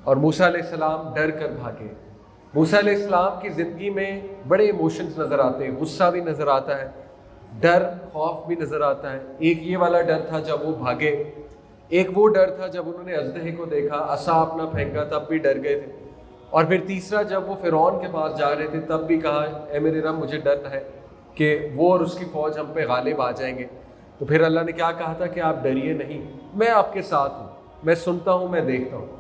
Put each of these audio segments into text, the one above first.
اور موسیٰ علیہ السلام ڈر کر بھاگے۔ موسیٰ علیہ السلام کی زندگی میں بڑے ایموشنز نظر آتے ہیں، غصہ بھی نظر آتا ہے، ڈر خوف بھی نظر آتا ہے۔ ایک یہ والا ڈر تھا جب وہ بھاگے، ایک وہ ڈر تھا جب انہوں نے اژدہے کو دیکھا، عصا اپنا پھینکا تب بھی ڈر گئے تھے، اور پھر تیسرا جب وہ فرعون کے پاس جا رہے تھے تب بھی کہا اے میرے رب مجھے ڈر ہے کہ وہ اور اس کی فوج ہم پہ غالب آ جائیں گے۔ تو پھر اللہ نے کیا کہا تھا کہ آپ ڈریے نہیں، میں آپ کے ساتھ ہوں، میں سنتا ہوں، میں دیکھتا ہوں۔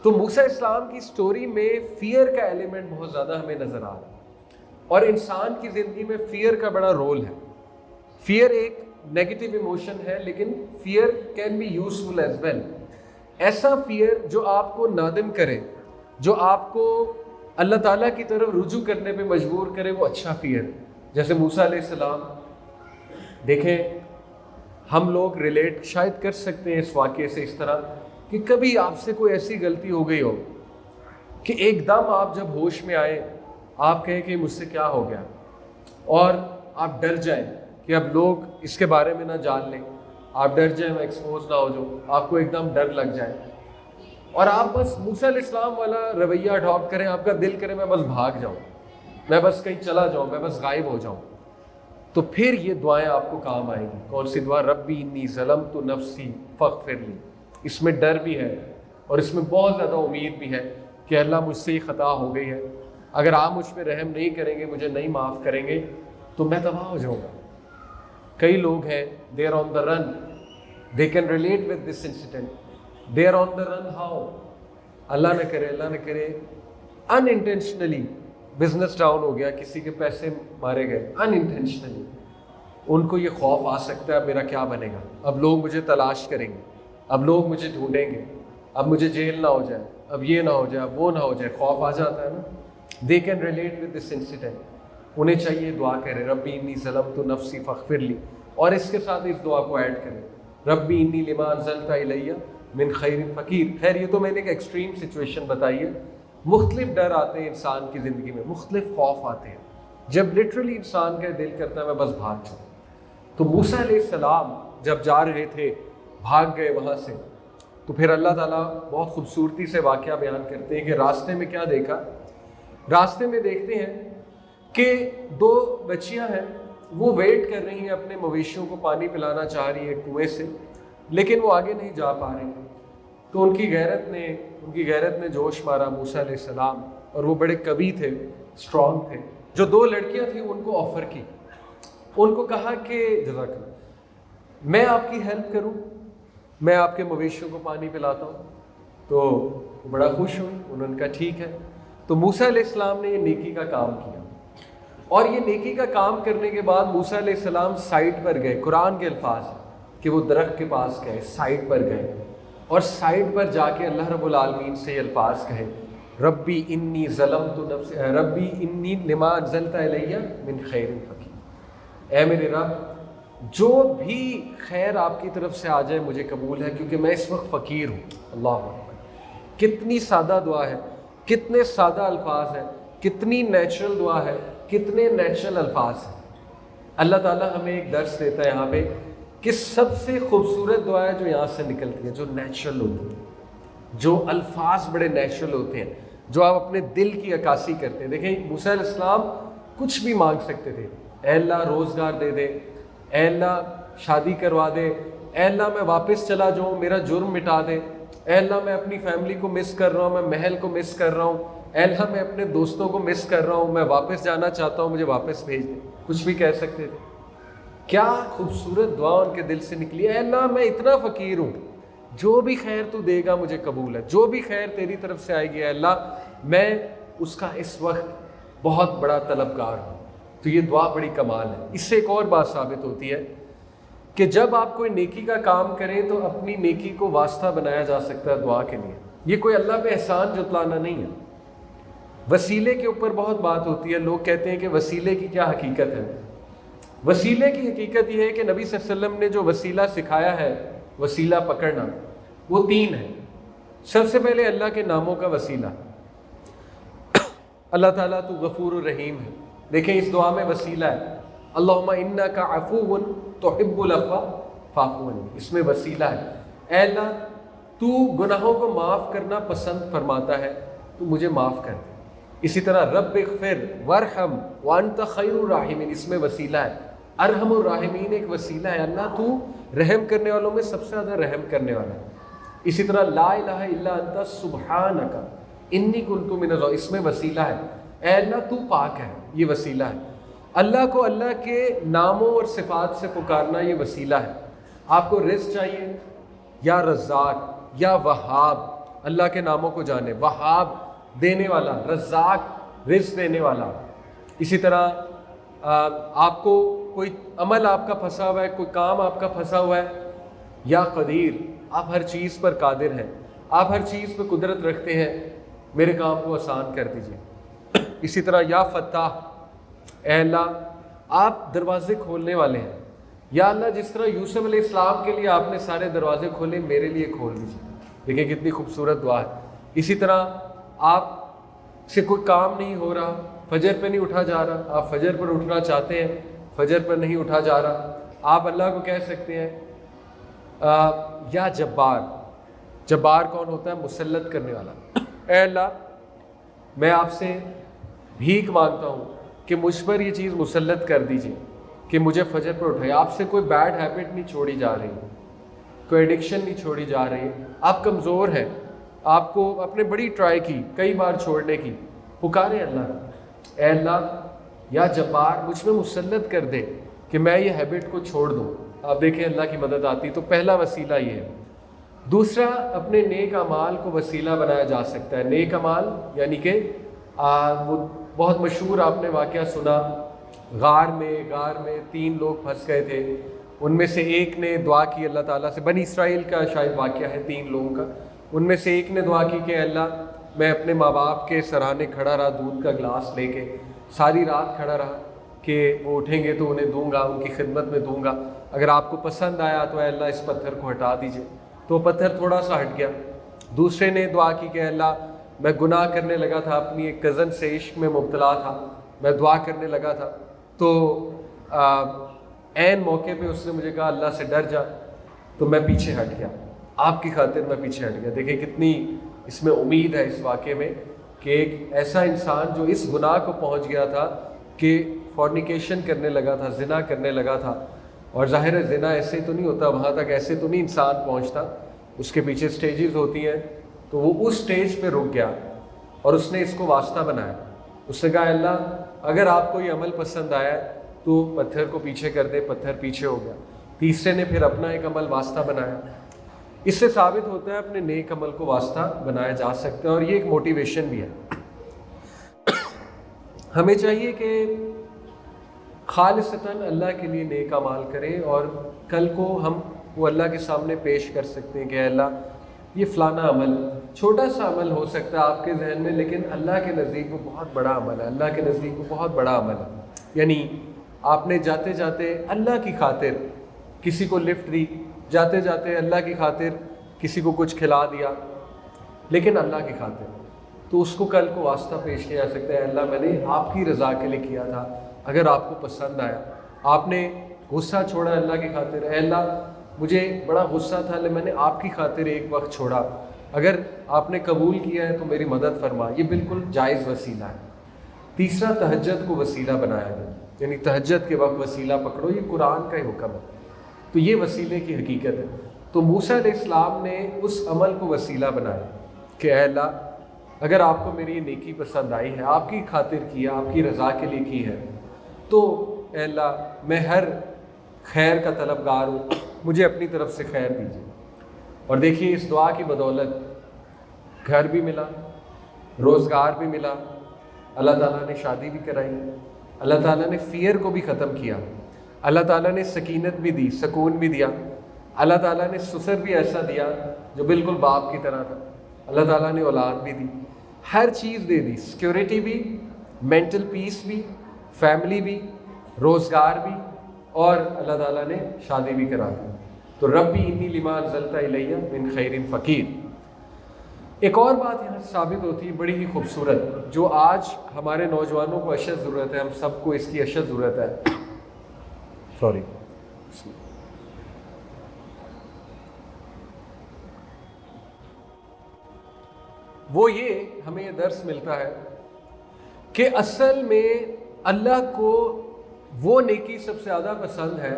تو موسیٰ اسلام کی سٹوری میں فیئر کا ایلیمنٹ بہت زیادہ ہمیں نظر آ رہا ہے، اور انسان کی زندگی میں فیئر کا بڑا رول ہے۔ فیئر ایک نیگیٹو ایموشن ہے، لیکن fear can be useful as well. ایسا فیئر جو آپ کو نادم کرے، جو آپ کو اللہ تعالیٰ کی طرف رجوع کرنے پہ مجبور کرے، وہ اچھا فیئر۔ جیسے موسیٰ علیہ السلام، دیکھیں ہم لوگ ریلیٹ شاید کر سکتے ہیں اس واقعے سے اس طرح کہ کبھی آپ سے کوئی ایسی غلطی ہو گئی ہو کہ ایک دم آپ جب ہوش میں آئے آپ کہیں کہ مجھ سے کیا ہو گیا، اور آپ ڈر جائیں کہ اب لوگ اس کے بارے میں نہ جان لیں، آپ ڈر جائیں، میں ایکسپوز نہ ہو جاؤں، آپ کو ایک دم ڈر لگ جائے، اور آپ بس موسیٰ علیہ السلام والا رویہ اڈاپٹ کریں، آپ کا دل کرے میں بس بھاگ جاؤں، میں بس کہیں چلا جاؤں، میں بس غائب ہو جاؤں، تو پھر یہ دعائیں آپ کو کام آئیں گی۔ کون سی دعا؟ ربی انی ظلمت نفسی فاغفر لی۔ اس میں ڈر بھی ہے اور اس میں بہت زیادہ امید بھی ہے کہ اللہ مجھ سے یہ خطا ہو گئی ہے، اگر آپ مجھ پہ رحم نہیں کریں گے، مجھے نہیں معاف کریں گے تو میں تباہ ہو جاؤں گا۔ کئی لوگ ہیں they are on the run, they can relate with this incident, they are on the run how? اللہ نہ کرے ان انٹینشنلی بزنس ڈاؤن ہو گیا، کسی کے پیسے مارے گئے ان انٹینشنلی، ان کو یہ خوف آ سکتا ہے اب میرا کیا بنے گا، اب لوگ مجھے تلاش کریں گے، اب لوگ مجھے ڈھونڈیں گے، اب مجھے جیل نہ ہو جائے، اب یہ نہ ہو جائے، اب وہ نہ ہو جائے، خوف آ جاتا ہے نا۔ دے can relate with this incident, انہیں چاہیے دعا کرے ربی انی ظلمت نفسی فاغفر لی، اور اس کے ساتھ اس دعا کو ایڈ کریں ربی انی لما انزلت الی من خیر فقیر۔ خیر یہ تو میں نے ایک ایکسٹریم سچویشن بتائی ہے، مختلف ڈر آتے ہیں انسان کی زندگی میں، مختلف خوف آتے ہیں، جب لٹرلی انسان کا دل کرتا ہے میں بس بھاگ جاؤں۔ تو موسیٰ علیہ السلام جب جا رہے تھے، بھاگ گئے وہاں سے، تو پھر اللہ تعالیٰ بہت خوبصورتی سے واقعہ بیان کرتے ہیں کہ راستے میں کیا دیکھا۔ راستے میں دیکھتے ہیں کہ دو بچیاں ہیں، وہ ویٹ کر رہی ہیں، اپنے مویشیوں کو پانی پلانا چاہ رہی ہیں کنویں سے، لیکن وہ آگے نہیں جا پا رہے۔ تو ان کی غیرت نے جوش مارا موسیٰ علیہ السلام، اور وہ بڑے قوی تھے، اسٹرانگ تھے۔ جو دو لڑکیاں تھیں ان کو آفر کی، ان کو کہا کہ جزاک اللہ، میں آپ کی ہیلپ کروں، میں آپ کے مویشیوں کو پانی پلاتا ہوں۔ تو وہ بڑا خوش ہوئی، انہوں نے کہا ٹھیک ہے۔ تو موسیٰ علیہ السلام نے یہ نیکی کا کام کیا، اور یہ نیکی کا کام کرنے کے بعد موسیٰ علیہ السلام سائٹ پر گئے۔ قرآن کے الفاظ کہ وہ درخت کے پاس گئے، سائٹ پر گئے، اور سائٹ پر جا کے اللہ رب العالمین سے یہ الفاظ کہے ربی انی ظلمت نفسی ربی انی لما انزلت الی من خیر فقیر۔ اے میرے رب، جو بھی خیر آپ کی طرف سے آ جائے مجھے قبول ہے، کیونکہ میں اس وقت فقیر ہوں۔ اللہ اکبر، کتنی سادہ دعا ہے، کتنے سادہ الفاظ ہیں، کتنی نیچرل دعا ہے، کتنے نیچرل الفاظ ہیں۔ اللہ تعالیٰ ہمیں ایک درس دیتا ہے یہاں پہ کہ سب سے خوبصورت دعا ہے جو یہاں سے نکلتی ہے، جو نیچرل ہوتی ہے، جو الفاظ بڑے نیچرل ہوتے ہیں، جو آپ اپنے دل کی عکاسی کرتے ہیں۔ دیکھیں موسیٰ علیہ السلام کچھ بھی مانگ سکتے تھے، اے اللہ روزگار دے دے، اے اللہ شادی کروا دے، اے اللہ میں واپس چلا جاؤں، میرا جرم مٹا دے، اے اللہ میں اپنی فیملی کو مس کر رہا ہوں، میں محل کو مس کر رہا ہوں، اے اللہ میں اپنے دوستوں کو مس کر رہا ہوں، میں واپس جانا چاہتا ہوں، مجھے واپس بھیج دے، کچھ بھی کہہ سکتے تھے۔ کیا خوبصورت دعا ان کے دل سے نکلی، اے اللہ میں اتنا فقیر ہوں، جو بھی خیر تو دے گا مجھے قبول ہے، جو بھی خیر تیری طرف سے آئے گی اے اللہ میں اس کا اس وقت بہت بڑا طلبگار ہوں۔ تو یہ دعا بڑی کمال ہے۔ اس سے ایک اور بات ثابت ہوتی ہے کہ جب آپ کوئی نیکی کا کام کریں تو اپنی نیکی کو واسطہ بنایا جا سکتا ہے دعا کے لیے۔ یہ کوئی اللہ پہ احسان جتلانا نہیں ہے۔ وسیلے کے اوپر بہت بات ہوتی ہے، لوگ کہتے ہیں کہ وسیلے کی کیا حقیقت ہے۔ وسیلے کی حقیقت یہ ہے کہ نبی صلی اللہ علیہ وسلم نے جو وسیلہ سکھایا ہے، وسیلہ پکڑنا، وہ تین ہے۔ سب سے پہلے اللہ کے ناموں کا وسیلہ، اللہ تعالیٰ تو غفور الرحیم ہے۔ دیکھیں اس دعا میں وسیلہ ہے، اللہم انک عفو تحب العفو فاعف عنی، اس میں وسیلہ ہے، اے اللہ تو گناہوں کو معاف کرنا پسند فرماتا ہے تو مجھے معاف کر دے. اسی طرح رب اغفر ورحم وانت خیر الراحمین، اس میں وسیلہ ہے. ارحم الراحمین ایک وسیلہ ہے، اللہ تو رحم کرنے والوں میں سب سے زیادہ رحم کرنے والا ہے. اسی طرح لا الہ الا انت سبحانک انی کنت من الظالمین، اس میں وسیلہ ہے، اے اللہ تو پاک ہے، یہ وسیلہ ہے. اللہ کو اللہ کے ناموں اور صفات سے پکارنا یہ وسیلہ ہے. آپ کو رزق چاہیے یا رزاق یا وہاب، اللہ کے ناموں کو جانے، وہاب دینے والا، رزاق رزق دینے والا. اسی طرح آپ کو کوئی عمل آپ کا پھنسا ہوا ہے، کوئی کام آپ کا پھنسا ہوا ہے، یا قدیر، آپ ہر چیز پر قادر ہیں، آپ ہر چیز پہ قدرت رکھتے ہیں، میرے کام کو آسان کر دیجیے. اسی طرح یا فتاح، اے اللہ آپ دروازے کھولنے والے ہیں، یا اللہ جس طرح یوسف علیہ السلام کے لیے آپ نے سارے دروازے کھولے، میرے لیے کھول دیجیے. دیکھیں کتنی خوبصورت دعا ہے. اسی طرح آپ سے کوئی کام نہیں ہو رہا، فجر پہ نہیں اٹھا جا رہا، آپ فجر پر اٹھنا چاہتے ہیں، فجر پر نہیں اٹھا جا رہا، آپ اللہ کو کہہ سکتے ہیں یا جبار. جبار کون ہوتا ہے؟ مسلط کرنے والا. اے اللہ میں آپ سے بھیک مانگتا ہوں کہ مجھ پر یہ چیز مسلط کر دیجیے کہ مجھے فجر پر اٹھائے. آپ سے کوئی بیڈ ہیبٹ نہیں چھوڑی جا رہی، کوئی ایڈکشن نہیں چھوڑی جا رہی، آپ کمزور ہیں، آپ کو اپنے بڑی ٹرائی کی کئی بار چھوڑنے کی، پکارے اللہ، اے اللہ یا جبار مجھ میں مسلط کر دے کہ میں یہ ہیبٹ کو چھوڑ دوں. آپ دیکھیں اللہ کی مدد آتی. تو پہلا وسیلہ یہ ہے. دوسرا اپنے نیک اعمال کو وسیلہ بنایا جا سکتا ہے. نیک اعمال یعنی کہ وہ بہت مشہور آپ نے واقعہ سنا، غار میں 3 لوگ پھنس گئے تھے، ان میں سے ایک نے دعا کی اللہ تعالیٰ سے، بنی اسرائیل کا شاید واقعہ ہے 3 لوگوں کا. ان میں سے ایک نے دعا کی کہ اللہ میں اپنے ماں باپ کے سراہنے کھڑا رہا، دودھ کا گلاس لے کے ساری رات کھڑا رہا کہ وہ اٹھیں گے تو انہیں دوں گا، ان کی خدمت میں دوں گا، اگر آپ کو پسند آیا تو اے اللہ اس پتھر کو ہٹا دیجئے. تو پتھر تھوڑا سا ہٹ گیا. دوسرے نے دعا کی کہ اللہ میں گناہ کرنے لگا تھا، اپنی ایک کزن سے عشق میں مبتلا تھا، میں دعا کرنے لگا تھا، تو عین موقع پہ اس نے مجھے کہا اللہ سے ڈر جا، تو میں پیچھے ہٹ گیا، آپ کی خاطر میں پیچھے ہٹ گیا. دیکھیں کتنی اس میں امید ہے اس واقعے میں کہ ایک ایسا انسان جو اس گناہ کو پہنچ گیا تھا کہ فورنیکیشن کرنے لگا تھا، زنا کرنے لگا تھا. اور ظاہر ہے زنا ایسے تو نہیں ہوتا، وہاں تک ایسے تو نہیں انسان پہنچتا، اس کے پیچھے سٹیجز ہوتی ہیں. تو وہ اس سٹیج پہ رک گیا اور اس نے اس کو واسطہ بنایا. اس نے کہا اللہ اگر آپ کو یہ عمل پسند آیا تو پتھر کو پیچھے کر دے، پتھر پیچھے ہو گیا. تیسرے نے پھر اپنا ایک عمل واسطہ بنایا. اس سے ثابت ہوتا ہے اپنے نیک عمل کو واسطہ بنایا جا سکتا ہے، اور یہ ایک موٹیویشن بھی ہے. ہمیں چاہیے کہ خالصتاً اللہ کے لیے نیک اعمال کریں، اور کل کو ہم وہ اللہ کے سامنے پیش کر سکتے ہیں کہ اے اللہ یہ فلانا عمل، چھوٹا سا عمل ہو سکتا ہے آپ کے ذہن میں، لیکن اللہ کے نزدیک وہ بہت بڑا عمل ہے، اللہ کے نزدیک وہ بہت بڑا عمل ہے. یعنی آپ نے جاتے جاتے اللہ کی خاطر کسی کو لفٹ دی، جاتے جاتے اللہ کی خاطر کسی کو کچھ کھلا دیا، لیکن اللہ کی خاطر، تو اس کو کل کو واسطہ پیش کیا جا سکتا ہے. اللہ میں نے آپ کی رضا کے لیے کیا تھا، اگر آپ کو پسند آیا. آپ نے غصہ چھوڑا اللہ کی خاطر، اے اللہ مجھے بڑا غصہ تھا لیکن میں نے آپ کی خاطر ایک وقت چھوڑا، اگر آپ نے قبول کیا ہے تو میری مدد فرما. یہ بالکل جائز وسیلہ ہے. تیسرا تہجد کو وسیلہ بنایا گیا، یعنی تہجد کے وقت وسیلہ پکڑو، یہ قرآن کا ہی حکم ہے. تو یہ وسیلے کی حقیقت ہے. تو موسیٰ علیہ السلام نے اس عمل کو وسیلہ بنایا کہ اے اللہ اگر آپ کو میری یہ نیکی پسند آئی ہے، آپ کی خاطر کی ہے، آپ کی رضا کے لیے کی ہے، تو اے اللہ میں ہر خیر کا طلبگار ہوں، مجھے اپنی طرف سے خیر دیجیے. اور دیکھیے اس دعا کی بدولت گھر بھی ملا، روزگار بھی ملا، اللہ تعالیٰ نے شادی بھی کرائی، اللہ تعالیٰ نے فیئر کو بھی ختم کیا، اللہ تعالیٰ نے سکینت بھی دی، سکون بھی دیا، اللہ تعالیٰ نے سسر بھی ایسا دیا جو بالکل باپ کی طرح تھا، اللہ تعالیٰ نے اولاد بھی دی، ہر چیز دے دی، سیکیورٹی بھی، مینٹل پیس بھی، فیملی بھی، روزگار بھی، اور اللہ تعالیٰ نے شادی بھی کرا دی. تو ربی انی لما انزلت الی من خیر فقیر. ایک اور بات یہاں ثابت ہوتی ہے بڑی ہی خوبصورت، جو آج ہمارے نوجوانوں کو اشد ضرورت ہے، ہم سب کو اس کی اشد ضرورت ہے. وہ یہ ہمیں یہ درس ملتا ہے کہ اصل میں اللہ کو وہ نیکی سب سے زیادہ پسند ہے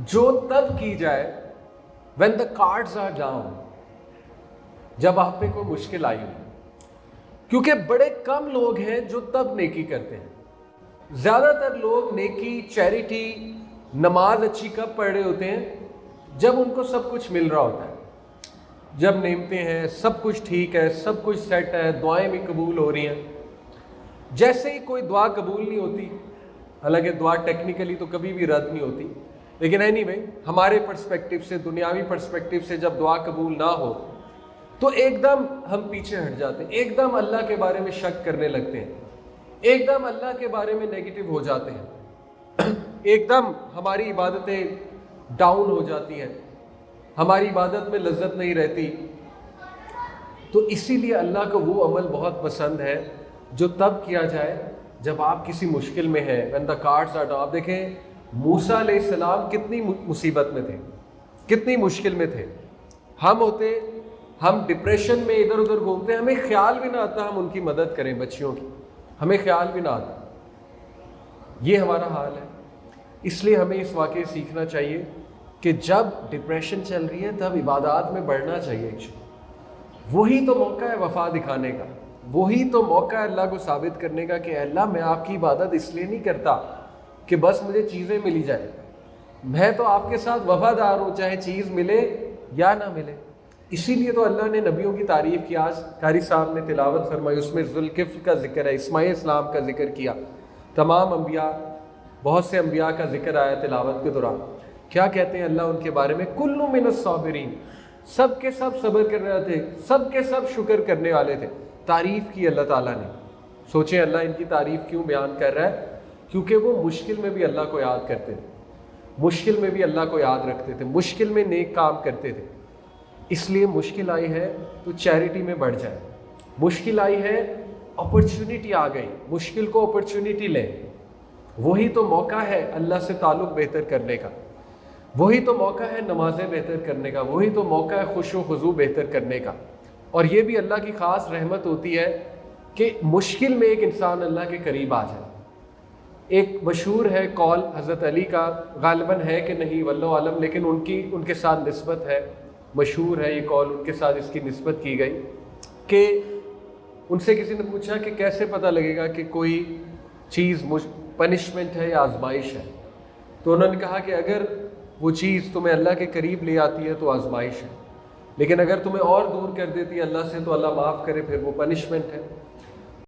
جو تب کی جائے when the cards are down، جب آپ پہ کوئی مشکل آئی ہو. کیونکہ بڑے کم لوگ ہیں جو تب نیکی کرتے ہیں. زیادہ تر لوگ نیکی، چیریٹی، نماز اچھی کب پڑھ رہے ہوتے ہیں؟ جب ان کو سب کچھ مل رہا ہوتا ہے، جب نعمتیں ہیں، سب کچھ ٹھیک ہے، سب کچھ سیٹ ہے، دعائیں بھی قبول ہو رہی ہیں. جیسے ہی کوئی دعا قبول نہیں ہوتی، حالانکہ دعا ٹیکنیکلی تو کبھی بھی رد نہیں ہوتی، لیکن اینی وے ہمارے پرسپیکٹیو سے، دنیاوی پرسپیکٹیو سے جب دعا قبول نہ ہو تو ایک دم ہم پیچھے ہٹ جاتے ہیں، ایک دم اللہ کے بارے میں شک کرنے لگتے ہیں، ایک دم اللہ کے بارے میں نیگیٹو ہو جاتے ہیں، ایک دم ہماری عبادتیں ڈاؤن ہو جاتی ہیں، ہماری عبادت میں لذت نہیں رہتی. تو اسی لیے اللہ کو وہ عمل بہت پسند ہے جو تب کیا جائے جب آپ کسی مشکل میں ہیں. when the cards are down. آپ دیکھیں موسیٰ علیہ السلام کتنی مصیبت میں تھے، کتنی مشکل میں تھے. ہم ڈپریشن میں ادھر ادھر گھومتے ہیں، ہمیں خیال بھی نہ آتا ہم ان کی مدد کریں، بچیوں کی، ہمیں خیال بھی نہ آتا. یہ ہمارا حال ہے. اس لیے ہمیں اس واقعے سیکھنا چاہیے کہ جب ڈپریشن چل رہی ہے تب عبادات میں بڑھنا چاہیے. وہی تو موقع ہے وفا دکھانے کا، وہی تو موقع ہے اللہ کو ثابت کرنے کا کہ اللہ میں آپ کی عبادت اس لیے نہیں کرتا کہ بس مجھے چیزیں ملی جائیں، میں تو آپ کے ساتھ وفادار ہوں چاہے چیز ملے یا نہ ملے. اسی لیے تو اللہ نے نبیوں کی تعریف کی. آج قاری صاحب نے تلاوت فرمائی، اس میں ذوالکفل کا ذکر ہے، اسماعیل السلام کا ذکر کیا، تمام انبیاء، بہت سے انبیاء کا ذکر آیا تلاوت کے دوران. کیا کہتے ہیں اللہ ان کے بارے میں؟ کل من الصابرین، سب کے سب صبر کرنے والے تھے، سب کے سب شکر کرنے والے تھے. تعریف کی اللہ تعالیٰ نے. سوچیں اللہ ان کی تعریف کیوں بیان کر رہا ہے؟ کیونکہ وہ مشکل میں بھی اللہ کو یاد کرتے تھے، مشکل میں بھی اللہ کو یاد رکھتے تھے، مشکل میں نیک کام کرتے تھے. اس لیے مشکل آئی ہے تو چیریٹی میں بڑھ جائے. مشکل آئی ہے، اپرچونٹی آ گئی، مشکل کو اپرچونٹی لیں. وہی تو موقع ہے اللہ سے تعلق بہتر کرنے کا، وہی تو موقع ہے نمازیں بہتر کرنے کا، وہی تو موقع ہے خوش و خضوع بہتر کرنے کا. اور یہ بھی اللہ کی خاص رحمت ہوتی ہے کہ مشکل میں ایک انسان اللہ کے قریب آ جائے. ایک مشہور ہے قول حضرت علی کا، غالباً ہے کہ نہیں واللہ عالم، لیکن ان کے ساتھ نسبت ہے، مشہور ہے یہ قول، ان کے ساتھ اس کی نسبت کی گئی کہ ان سے کسی نے پوچھا کہ کیسے پتہ لگے گا کہ کوئی چیز پنشمنٹ ہے یا آزمائش ہے؟ تو انہوں نے کہا کہ اگر وہ چیز تمہیں اللہ کے قریب لے آتی ہے تو آزمائش ہے، لیکن اگر تمہیں اور دور کر دیتی ہے اللہ سے تو اللہ معاف کرے پھر وہ پنشمنٹ ہے.